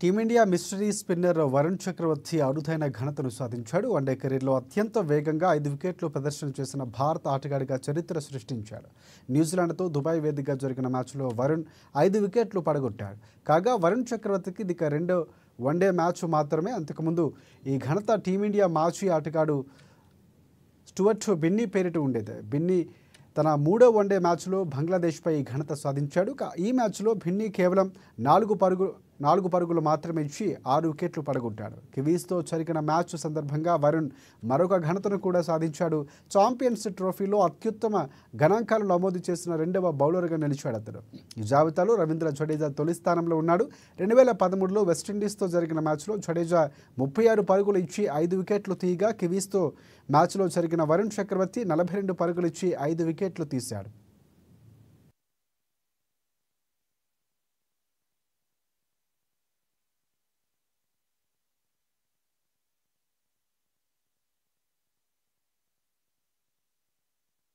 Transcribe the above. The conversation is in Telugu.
టీమిండియా మిస్టరీ స్పిన్నర్ వరుణ్ చక్రవర్తి అరుదైన ఘనతను సాధించాడు. వన్డే కెరీర్లో అత్యంత వేగంగా 5 వికెట్లు ప్రదర్శన చేసిన భారత ఆటగాడిగా చరిత్ర సృష్టించాడు. న్యూజిలాండ్తో దుబాయ్ వేదికగా జరిగిన మ్యాచ్లో వరుణ్ 5 వికెట్లు పడగొట్టాడు. కాగా వరుణ్ చక్రవర్తికి ఇది రెండో వన్డే మ్యాచ్ మాత్రమే. అంతకుముందు ఈ ఘనత టీమిండియా మాజీ ఆటగాడు స్టూవర్ట్ బిన్నీ పేరిట ఉండేది. బిన్నీ తన 3వ వన్డే మ్యాచ్లో బంగ్లాదేశ్పై ఈ ఘనత సాధించాడు. ఈ మ్యాచ్లో బిన్నీ కేవలం 4 పరుగులు మాత్రమే ఇచ్చి 6 వికెట్లు పడగొట్టాడు. కివీస్తో జరిగిన మ్యాచ్ సందర్భంగా వరుణ్ మరొక ఘనతను కూడా సాధించాడు. ఛాంపియన్స్ ట్రోఫీలో అత్యుత్తమ గణాంకాలు నమోదు చేసిన 2వ బౌలర్గా నిలిచాడు అతడు. ఈ జాబితాలో రవీంద్ర జడేజా తొలి స్థానంలో ఉన్నాడు. 2013లో వెస్టిండీస్తో జరిగిన మ్యాచ్లో జడేజా 36 పరుగులు ఇచ్చి 5 వికెట్లు తీయగా కివీస్తో మ్యాచ్లో జరిగిన వరుణ్ చక్రవర్తి 42 పరుగులు ఇచ్చి 5 వికెట్లు తీశాడు.